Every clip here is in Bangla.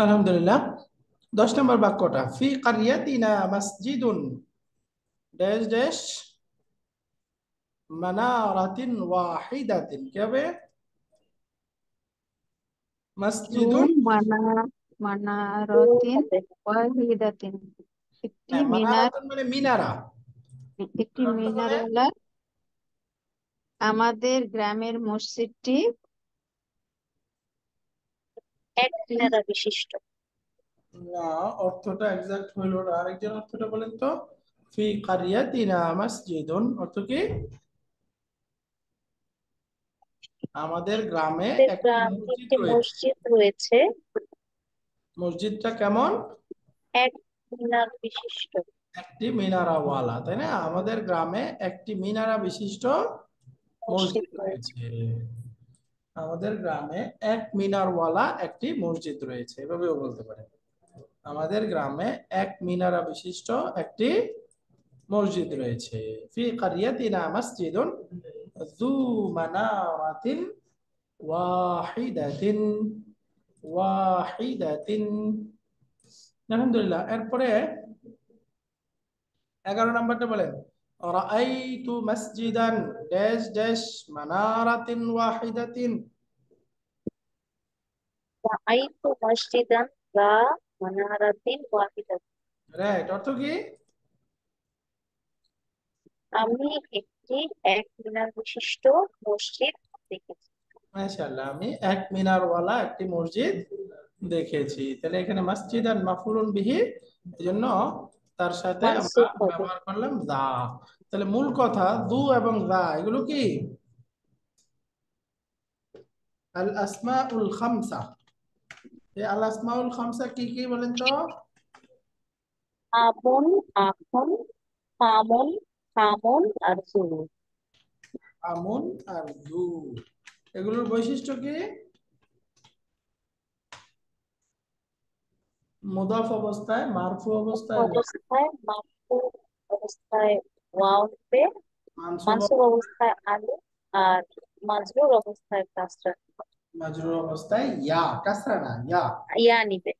আলহামদুলিল্লাহ। 10 নম্বর বাক্যটা ফি কারিয়াতিনা মসজিদুন ড্যাশ ড্যাশ মানারাতিন ওয়াহিদাতিন, কি হবে? জু মসজিদুন। মানা মানারতিন ওয়াহিদাতিন, একটি হ্যাঁ, মিনার, মানারাতুন মানে মিনারা। একটি এর অর্থ বলে মিনারওয়ালা আমাদের গ্রামের মসজিদটি এক একটি মিনারা বিশিষ্ট। না, অর্থটা এক্সাক্ট হইল না। আরেকজন অর্থটা বলেন তো। ফি কারিয়াতিনা মসজিদুন অর্থ কি? আমাদের গ্রামে আমাদের একটি গ্রামে মসজিদ একটি রয়েছে। মসজিদ রয়েছে, মসজিদটা কেমন? এক মিনার বিশিষ্ট। একটি মিনারাওয়ালা, তাই না? আমাদের গ্রামে একটি মিনারা বিশিষ্ট মসজিদ মসজিদ রয়েছে। রয়েছে। আমাদের গ্রামে এক মিনারওয়ালা একটি মসজিদ রয়েছে, এভাবেও বলতে পারে। আমাদের গ্রামে এক মিনারা বিশিষ্ট একটি মসজিদ রয়েছে। ফি কারিয়াতিনা মসজিদুন যু মানারাতিন ওয়াহিদাতিন ওয়াহিদাতিন। আলহামদুলিল্লাহ। এরপরে 11 নম্বরটা বলেন। রাআইতু মসজিদান ড্যাশ ড্যাশ মানারাতিন ওয়াহিদাতিন। রাআইতু মসজিদান যা মানারাতিন ওয়াহিদাতিন। রাইট, অর্থ কি? আমি একটি এক মিনার বিশিষ্ট মসজিদ দেখেছি। মাশাআল্লাহ, আমি এক মিনারওয়ালা একটি মসজিদ দেখেছি। তাহলে এখানে মসজিদান মাফউলুন বিহি, এজন্য তার সাথে আমরা মানসুব হবে। ব্যবহার করলাম দা। তাহলে মূল কথা দু এবং দা এগুলো কি? আল আসমাউল খামসা। এই আল আসমাউল খামসা কি কি বলেন তো? আমন, আখন, ফামন, খামন আর জুন। আমুন আর দু, এগুলোর বৈশিষ্ট্য কি? মুদাফ অবস্থায়, মারফু অবস্থায় ওয়া, অবস্থায় মাফুল অবস্থায় ওয়াও হবে, মানসুব মানসুব অবস্থায় আলু, আর মাজরুর অবস্থায় কাসরা। মাজরুর অবস্থায় ইয়া, কাসরা না ইয়া। ইয়া নিবে।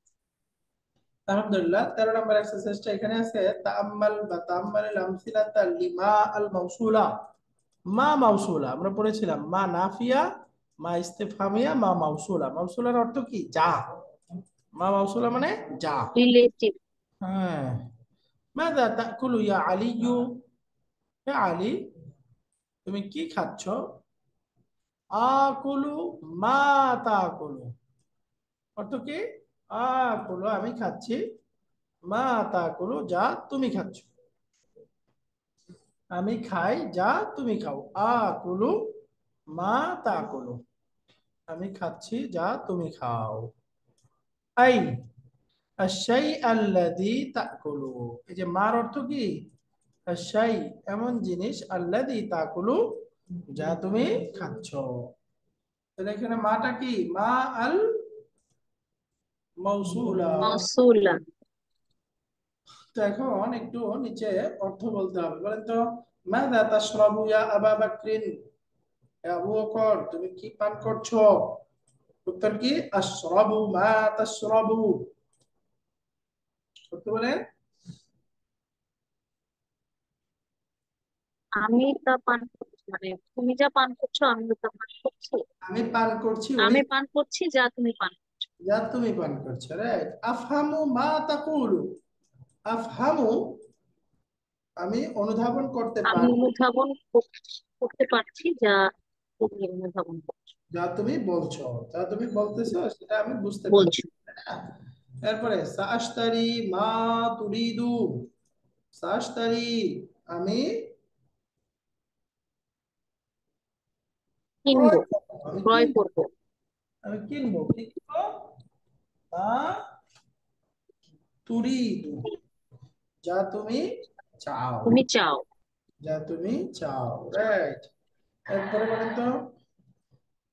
আলহামদুলিল্লাহ। 13 নম্বর এক্সারসাইজটা এখানে আছে। তাআম্মাল বা তাআম্মালিল আমসিলাতা লিমা আল মাউসুলা। মা মাউসুলা আমরা পড়েছিলাম, মা নাফিয়া, মা ইস্তিফহামিয়া, মা মাউসুলা। মাউসুলার অর্থ কি? যা। মা মাউসুলা মানে যা। রিলেটিভ। হ্যাঁ। মাযা তাকুলু ইয়া আলিয়্যু, হে আলী তুমি কি খাচ্ছ? আকুলু মা তাকুলু, অর্থ কি? আকুলু আমি খাচ্ছি, মা তাকুলু যা তুমি খাচ্ছ। আমি খাই যা তুমি খাও। আকুলু মা তাকুলু, আমি খাচ্ছি যা তুমি খাও। আই আশাই আল্লাযী তাকুলু, এই যে মার অর্থ কি? আশাই এমন জিনিস, আল্লাযী তাকুলু যা তুমি খাচ্ছ। তাহলে এখানে মাটা কি? মা আল মাউসুলা। মাউসুলা। তো এখন একটু নিচে অর্থ বলতে হবে, বলেন তো। মাযা তাশরাবু ইয়া আবা বাকরিন, হে আবু বকর তুমি কি পান করছো? উত্তর কি? আশরাবু মা তাশরাবু। করতে বলেন। আমি তা পান করছি, মানে তুমি যা পান করছো আমি তা পান করছি। আমি পান করছি ওই আমি পান করছি যা তুমি পান করছো। যা তুমি পান করছো। রাইট। আফহামু মা তাকুলু, আফহামু আমি অনুধাবন করতে আমি পারি অনুধাবন করতে পারছি যা তুমি অনুধাবন করছো, যা তুমি বলছো। যা তুমি বলতেছো সেটা আমি বুঝতে পারছি। বলছো। তাই না? এরপরে সাআশতারি মা তুরিদু, সাআশতারি আমি কিনবো, ক্রয় করবো, আমি ক্রয় কিনবো। করবো। আমি কিনবো কি কিনবো? মা তুরিদু যা তুমি চাও, তুমি চাও। যা তুমি চাও। রাইট। এরপরে বলেন তো।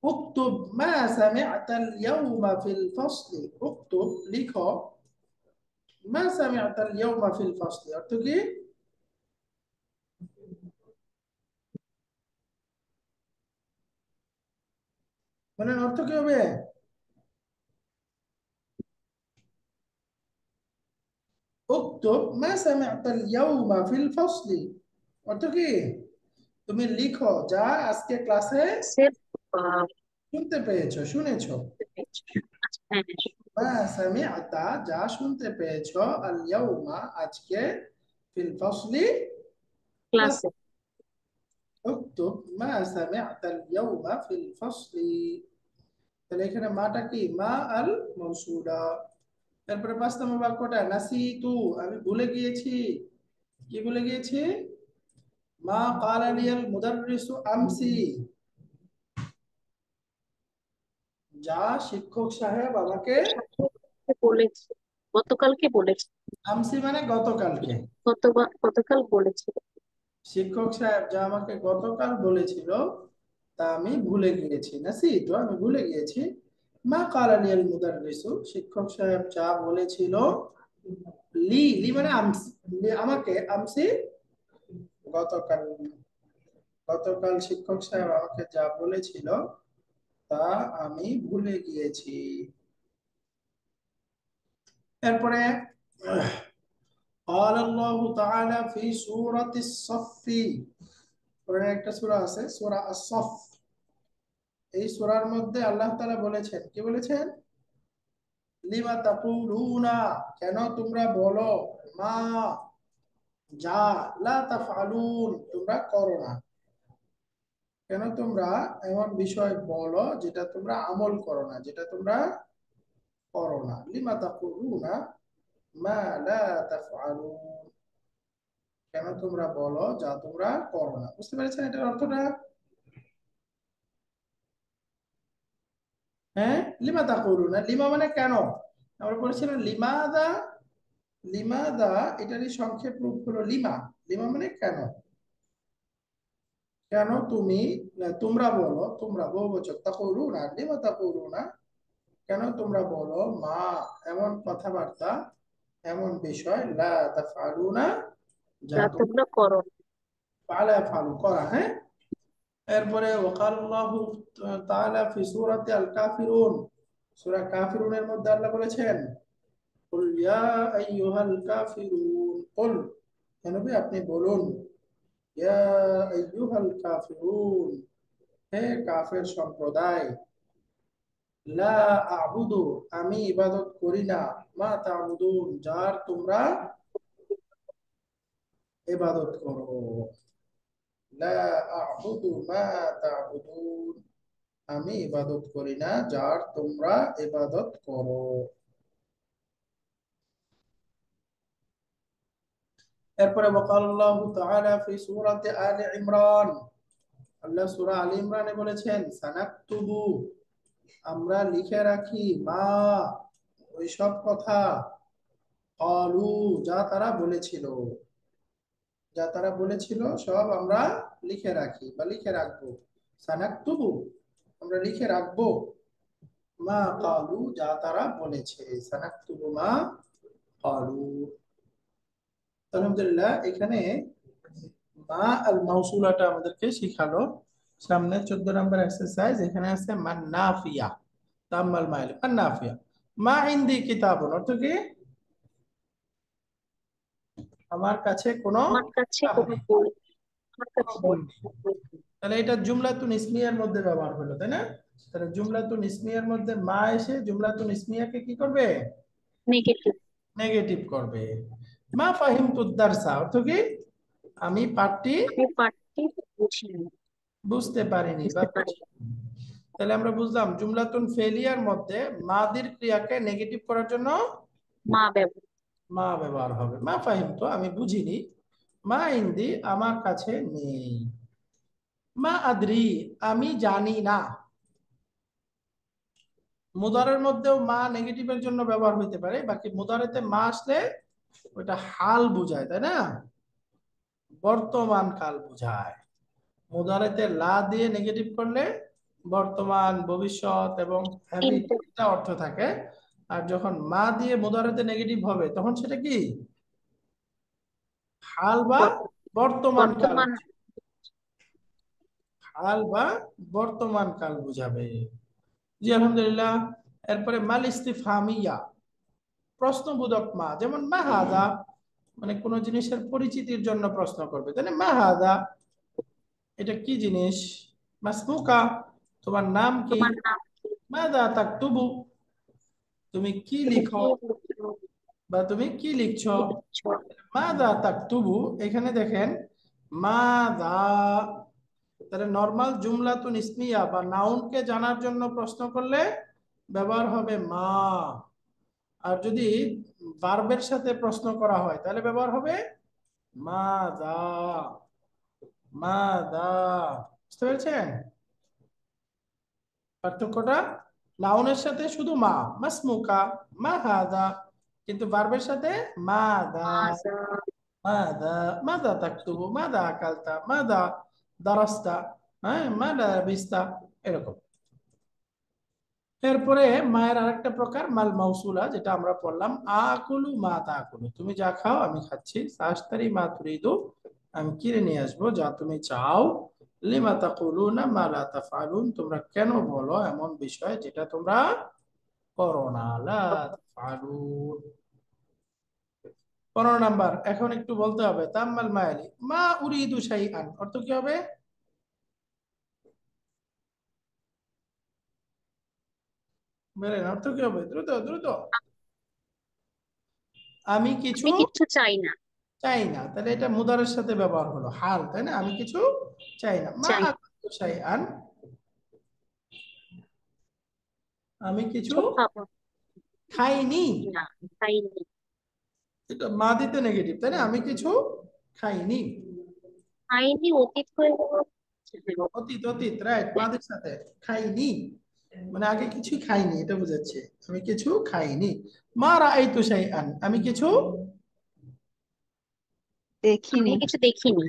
اكتب ما سمعت اليوم في الفصل। اكتب লিখো মা সামিআতা আল-ইয়াওমা ফিল ফাসলি, অর্থ কি? মানে অর্থ কি হবে? উক্তুব মা সামি'তাল ইয়াউমা ফিল ফাসলি, অর্থ কি? তুমি লিখো যা আজকে ক্লাসে সেফ শুনতে পেয়েছো, শুনেছো। আচ্ছা, হ্যাঁ হ্যাঁ, মা সামি'তা, যা শুনতে পেয়েছো, আল ইয়াউমা, আজকে, ফিল ফাসলি, ক্লাস। ক্লাসে। উক্তুব মা সামি'তাল ইয়াউমা ফিল ফাসলি। তাহলে এখানে মাটা কি? মা আল মৌসুলা। তারপরে 5 নম্বর বাক্যটা, নাসিতু, আমি ভুলে গিয়েছি। কি ভুলে গিয়েছি? মা ক্বালা লিয়াল মুদাররিসু আমসি, যা শিক্ষক সাহেব আমাকে, বলেছে, গতকালকে বলেছে, আমসি মানে গতকালকে, গতকাল বলেছিল। শিক্ষক সাহেব যা আমাকে গতকাল বলেছিল তা আমি ভুলে গিয়েছি। নাসিতু, আমি ভুলে গিয়েছি। মা ক্বালা লিয়াল মুদাররিসু, শিক্ষক সাহেব যা বলেছিল, লি, লি মানে আমসি, আমাকে, আমসি গতকাল, গতকাল শিক্ষক সাহেব আমাকে যা বলেছিল তা আমি ভুলে গিয়েছি। এরপরে قال الله تعالى في سورة الصف, কোরআনে একটা সূরা আছে সূরা আস-সফ। এই সূরার মধ্যে আল্লাহ তাআলা বলেছেন, কি বলেছেন? লিমা তাকুলুনা, কেন তোমরা বলো, মা, যা, লা তাফআলুন, তোমরা করো না। কেন তোমরা এমন বিষয় বলো যেটা তোমরা আমল করো না, যেটা তোমরা করো না। লিমা তাকুলুনা মা লা তাফআলুন, কেন তোমরা বলো যা তোমরা করো না। বুঝতে পেরেছেন এটার অর্থটা? হ্যাঁ, লিমা তাকুলুনা, লিমা মানে কেন। আমরা বলেছিলাম লিমাদা, লিমাদা এটারই সংক্ষেপ রূপ হলো লিমা। লিমা মানে কেন। কেন তুমি, তোমরা বলো, তোমরা বহুবচন, তাকুলুনা, লিমা তাকুলুনা, কেন তোমরা বলো, মা, এমন কথাবার্তা, এমন বিষয়, লা তাফআলুনা, যা যা তোমরা তোমরা করো না। ফালা ফালু করা। হ্যাঁ, এরপরে ওয়াকাল্লাহু তাআলা ফি সূরাতি আল কাফিরুন, সূরা কাফিরুনের মধ্যে আল্লাহ বলেছেন, কুল ইয়া আইয়ুহাল কাফিরুন, কুল, হে নবী আপনি বলুন, ইয়া আইয়ুহাল কাফিরুন, হে কাফের সম্প্রদায়, লা আ'বুদু, আমি ইবাদত করি না, মা তা'বুদুন, যার তোমরা ইবাদত করো। লা আ'বুদু মা তা'বুদুন, আমি ইবাদত করি না যার তোমরা ইবাদত করো। এরপরে ওয়াকাল্লাহু তাআলা ফি সূরাতি আলি ইমরান, আল্লাহ সূরা আলি ইমরানে বলেছেন, সানাকতুবু, আমরা লিখে রাখি, মা, ওই সব কথা, ক্বালু, যা তারা বলেছিল, যা তারা বলেছিল সব আমরা লিখে রাখি বা লিখে রাখবো। সানাকতুবু, আমরা লিখে রাখবো, মা ক্বালু, যা তারা বলেছে। সানাকতুবু মা ক্বালু। আলহামদুলিল্লাহ, এখানে মা আল মাউসুলাটা আমাদেরকে শিখালো। সামনে 14 নম্বর এক্সারসাইজ, এখানে আছে মান নাফিয়া, তাম্মাল মাইল, মান নাফিয়া, মা ইনদি কিতাবুন, অর্থ কি? আমার কাছে কোনো আমার কাছে কিতাব কোনো নেই, বই, আমার কোনো কাছে বই নেই। তাহলে এটা জুমলাতুন ইসমিয়ার মধ্যে ব্যবহার হলো, তাই না? তাহলে জুমলাতুন ইসমিয়ার মধ্যে মা এসে জুমলাতুন ইসমিয়াকে কি করবে? নেগেটিভ। নেগেটিভ করবে। মা ফাহিমতুদ দারসা, অর্থ কি? আমি পাঠটি আমি পাঠটি বুঝিনি, বুঝতে পারিনি বা বুঝতে পারি। বুঝিনি। তাহলে আমরা বুঝলাম জুমলাতুন ফেলিয়ার মধ্যে মাদির ক্রিয়াকে নেগেটিভ করার জন্য মা ব্যবহার। মা ব্যবহার হবে। মা ফাহিমতু, আমি বুঝিনি। মা ইনদি, আমার কাছে নেই। মা আদরি, আমি জানি না। মুদারের মধ্যেও মা নেগেটিভের জন্য ব্যবহার হইতে পারে, বাকি মুদারেতে মা আসলে ওটা হাল বোঝায়, তাই না? বর্তমান কাল বোঝায়। মুদারেতে লা দিয়ে নেগেটিভ করলে বর্তমান, ভবিষ্যৎ এবং ইনপুট, তিনটা অর্থ থাকে। আর যখন মা দিয়ে মুদারেতে নেগেটিভ হবে তখন সেটা কি? হাল বা বর্তমান কাল, বর্তমান। হাল বা বর্তমান কাল বুঝাবে। জি আলহামদুলিল্লাহ। এরপরে মাল ইস্তিফহামিয়া, প্রশ্নবোধক মা, যেমন মা হাদা, মানে কোন জিনিসের পরিচিতির জন্য প্রশ্ন করবে, তাহলে মা হাদা, এটা কি জিনিস। মাসমুকা, তোমার নাম কি। তোমার নাম কি? মাদা তাকতুবু, তুমি কি তুমি লিখো কি লিখছো? বা তুমি কি লিখছো। কি লিখছো? মাদা তাকতুবু, এখানে দেখেন মাদা, তাহলে নরমাল জুমলাতুন ইসমিয়া বা নাউনকে জানার জন্য প্রশ্ন করলে ব্যবহার হবে মা। আর যদি ভার্বের সাথে প্রশ্ন করা হয় তাহলে ব্যবহার হবে মাদা। মাদা, বুঝতে পেরেছেন পার্থক্যটা। নাউনের সাথে শুধু মা, মাসমুকা, মা হাদা, কিন্তু ভার্বের সাথে মাদা। মাজা। মাদা, মাদা তাকতুবু, মাদা আকালতা, মাদা দারাস্তা, হ্যাঁ মাদা বিস্তা, এরকম। এরপরে মায়ের আরেকটা প্রকার মাল মাউসুলা, যেটা আমরা পড়লাম, আকুলু মা তাকুলু, তুমি যা খাও আমি খাচ্ছি। সাস্তারি মা তুরিদু, আমি কিনে নিয়ে আসবো যা তুমি চাও। লিমা তাকুলুনা মা লা তাফআলুন, তোমরা কেন বলো এমন বিষয় যেটা তোমরা করো না। লা তাফআলুন। 15 নাম্বার, এখন একটু বলতে হবে তাম্মাল মায়ালি মা উরিদু শাইআন, অর্থ কি হবে। বলেন অর্থ কি হবে, দ্রুত দ্রুত। আমি কিছু আমি কিচ্ছু চাই না। চাই না, তাহলে এটা মুদারের সাথে ব্যবহার হলো হাল, তাই না। আমি কিছু চাই না। মা চাই আকুলু শাইআন, আমি কিছু কিছু খাবো খাইনি। না, খাইনি। এটা মা দিতে নেগেটিভ, তাই না। আমি কিছু খাইনি, খাইনি অতীত হয়ে গেল। অতীত অতীত, রাইট, মাদের সাথে। খাইনি মানে আগে কিছুই খাইনি, এটা বোঝাচ্ছে আমি কিছু খাইনি। মা রাআইতু শাইআন, আমি কিছু দেখিনি। আমি কিছু দেখিনি।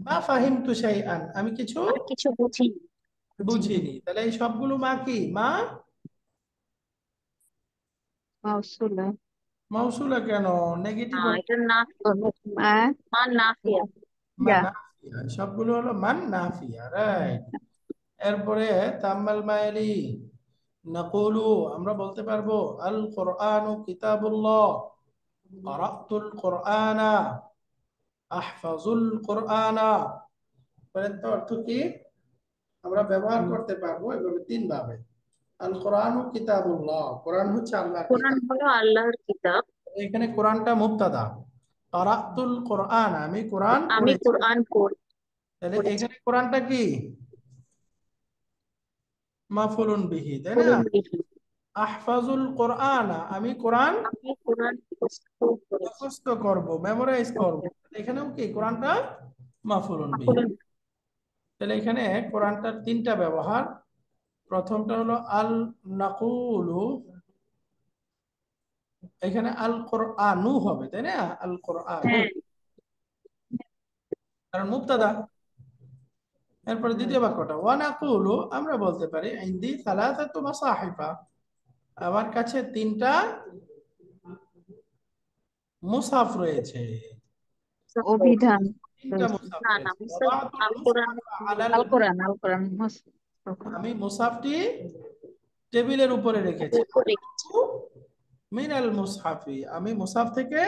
মা ফাহিমতু শাইআন, আমি কিছু আর কিছু বুঝিনি। বুঝিনি। বুঝিনি। তাহলে এই সবগুলো মা কি, মা মাউসুলা। মাউসুলা কেন, নেগেটিভ না, অর্থ। এটা না। মা মা নাফিয়া। ইয়া। মান নাফিয়া, সবগুলো হলো মান নাফিয়া, রাইট। এরপরে তাম্মাল মায়ালি নাকুলু, আমরা বলতে পারবো আল কোরআনু কিতাবুল্লাহ, ক্বারাতুল কোরআনা, আহফাজুল কোরআনা। বলেন তো অর্থ কি। আমরা ব্যবহার করতে পারবো এভাবে 3 ভাবে। আল কোরআনু কিতাবুল্লাহ, কোরআন হচ্ছে আল্লাহর কোরআন কিতাব। হলো আল্লাহর কিতাব। এখানে কোরআনটা মুবতাদা, ক্বারাতুল কোরআন, আমি কোরআন আমি পড়েছি। কোরআন তাহলে পড়েছি। এখানে কোরআনটা কি, মাফউলুন বিহি, তাই না। পড়ুন দেখি। আহফাজুল কোরআন, আমি কোরআন আমি কোরআন মুখস্থ করেছি। মুখস্থ করব, মেমোরাইজ করব। এখানেও কি কোরআনটা মাফউলুন বিহি। পড়ুন। তাহলে এখানে কোরআনটার 3টা ব্যবহার। প্রথমটা হলো আল নাকুলু, এখানে আল কোরআনু হবে, তাই না, আল কোরআনু, হ্যাঁ। কারণ মুবতাদা। এরপরে দ্বিতীয় বাক্যটা ওয়া নাকুলু, আমরা বলতে পারি ইনদি সালাসাতু মাসাহিফা, আমার কাছে 3টা মুসাফ রয়েছে। অভিধান 3টা রয়েছে। মুসাফ না না, রয়েছে। মুসাফ ওয়াদাতুল আল কোরআন। মুসহাফা আলাল, আল কোরআন, আল কোরআন আমি মুসাফটি টেবিলের উপরে রেখেছি। উপর রেখেছি। মিনাল মুসহাফি, আমি মুসাফ থেকে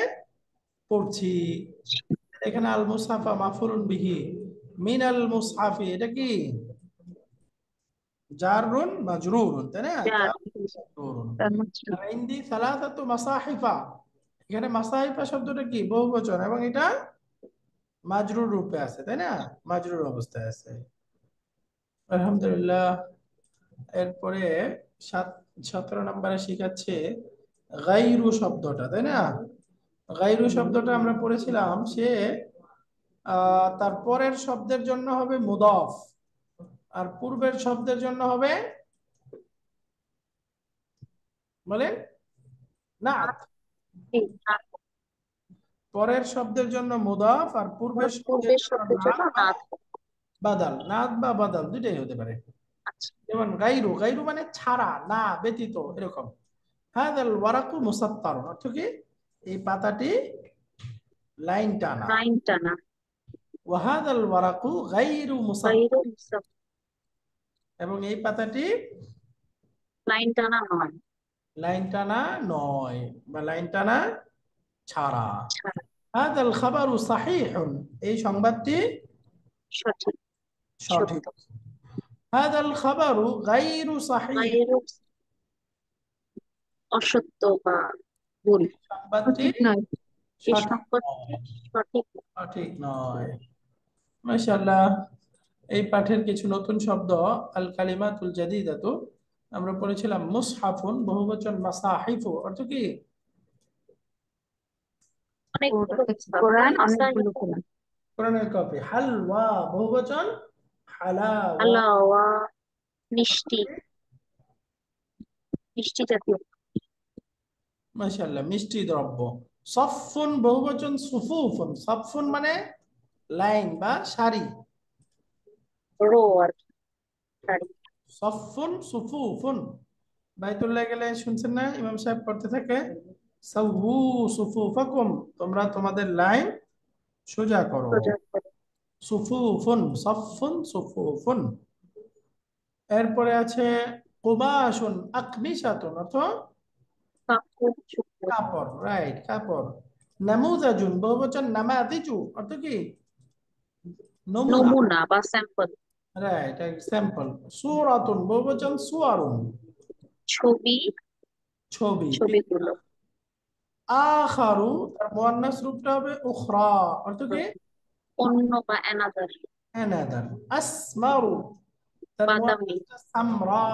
পড়ছি। এখানে আল মুসাফা মাফুলুন বিহি, মিনাল মুসহাফি এটা কি জারুন মাজরুরুন, তাই না, যা জারুন মাজরুরুন। তার মধ্যে আর ইনদি সালাসাতু মাসাহিফা, এখানে মাসাহিফা শব্দটা কি বহুবচন এবং এটা মাজরুর রূপে আছে, তাই না, মাজরুর অবস্থায় আছে। আলহামদুলিল্লাহ। এরপরে 17 নম্বরে শিখাচ্ছে গাইরু শব্দটা, তাই না। গাইরু শব্দটা আমরা পড়েছিলাম, সে তার পরের শব্দের জন্য হবে মুদাফ, আর পূর্বের শব্দের জন্য হবে, বলেন, নাত। ঠিক না। পরের শব্দের জন্য মুদাফ আর পূর্বের শব্দের পূর্বের জন্য শব্দের জন্য নাত বা নাত। বাদাল, নাত বা বাদাল দুইটাই হতে পারে। আচ্ছা। যেমন গাইরু, গাইরু মানে ছাড়া, না, ব্যতীত, এরকম। হাদাল ওয়ারাকু মুসাত্তার, অর্থ কি এই পাতাটি লাইন টানা। লাইন টানা। ওয়াহাদাল ওয়ারাকু গাইরু মুসাত্তার, গায়রু মুসাফ। এবং এই পাতাটি লাইন টানা নয়। লাইন টানা নয় বা লাইন টানা ছাড়া। ছাড়া। হাদাল খাবারু সাহিহুন, এই সংবাদটি সঠিক। সঠিক। সত্য। হাদাল খাবারু গায়রু সাহিহ, গায়ের অসত্য বা ভুল। এই সংবাদটি সঠিক নয়। এই সঠিক সম্পত্তি নয়। সঠিক। সঠিক নয়। মাশাআল্লাহ। এই পাঠের কিছু নতুন শব্দ, আল কালিমাতুল জাদিদাতু। আমরা পড়েছিলাম মুসহাফুন, বহুবচন মাসাহিফু, অর্থ কি? অনেকগুলো কোরআন, মাসাহিব। অনেকগুলো কোরআন। কোরআনের কপি। হালওয়া, বহুবচন হালাওয়া, হালাওয়া মিষ্টি, মিষ্টি জাতীয়। মাশাআল্লাহ, মিষ্টি দ্রব্য। সফফুন, বহুবচন সুফুফুন। সফফুন মানে লাইন বা সারি। রো আর কি, সারি। সফফুন সুফুফুন। বাইতুল্লাহ গেলে শুনছেন না, ইমাম সাহেব পড়তে থাকে সাউউ সুফুফাকুম, তোমরা তোমাদের লাইন সোজা করো। সোজা করে। সুফুফুন, সফফুন সুফুফুন। এরপরে আছে কুবাসুন আকমিসাতুন, অর্থ কাপড় চোপড়। কাপড়, রাইট, কাপড়। নামুজাজুন, বহুবচন নামাদিজু, অর্থ কি? নমুনা, নমুনা বা স্যাম্পল। Right, sample. সূরাতুন, বহুবচন সুয়ারুন, ছবি, ছবি। ছবিগুলো। আখারু, তার মুয়ান্নাস রূপটা হবে উখরা, অর্থ কি? অন্য বা অ্যানাদার। অ্যানাদার। আসমারু, তার বাদামি, মুয়ান্নাসটা সামরা,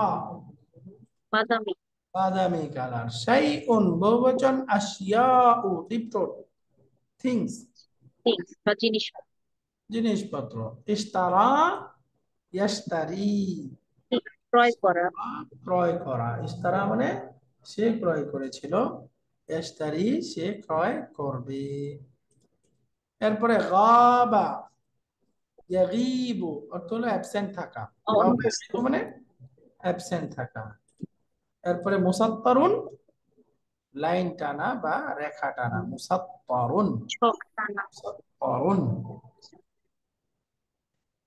বাদামি। বাদামি কালার। শাইউন, বহুবচন আশিয়াউ, ডিপটোট, থিংস, থিংস বা জিনিস। জিনিসপত্র। ইশতারা ইয়াশতারি, ক্রয় করা। ক্রয় করা। ইশতারা মানে সে ক্রয় করেছিল, ইয়াশতারি সে ক্রয় করবে। এরপরে গাবা ইয়াগীবু, অর্থ হলো অ্যাবসেন্ট থাকা। গাবা ইয়াগীবু অনুপস্থিত। মানে অ্যাবসেন্ট থাকা। এরপরে মুসাত্তারুন, লাইন টানা বা রেখা টানা। মুসাত্তারুন, ছক টানা। মুসাত্তারুন।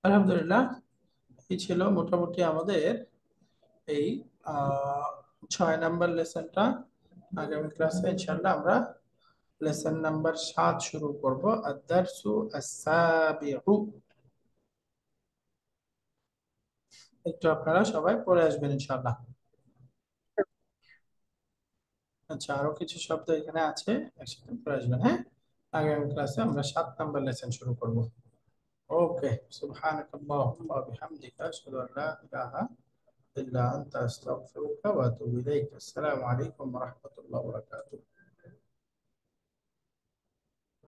আলহামদুলিল্লাহ, এই ছিল মোটামুটি আমাদের এই 6 নাম্বার লেসনটা। আগামী ক্লাসে ইনশাআল্লাহ আমরা লেসন নাম্বার 7 শুরু করব, আদ-দারসু আস-সাবিউ। একটু আপনারা সবাই পড়ে আসবেন ইনশাআল্লাহ। আচ্ছা, আরো কিছু শব্দ এখানে আছে, একসাথে পড়ে আসবেন, হ্যাঁ। আগামী ক্লাসে আমরা 7 নাম্বার লেসন শুরু করব। ওকে, সুবহানাকাল্লাহুম্মা ওয়া বিহামদিকা আশহাদু আল লা ইলাহা ইল্লা আনতা আস্তাগফিরুকা ওয়া আতুবু ইলাইক। আসসালামু আলাইকুম ওয়া রাহমাতুল্লাহি ওয়া বারাকাতুহু।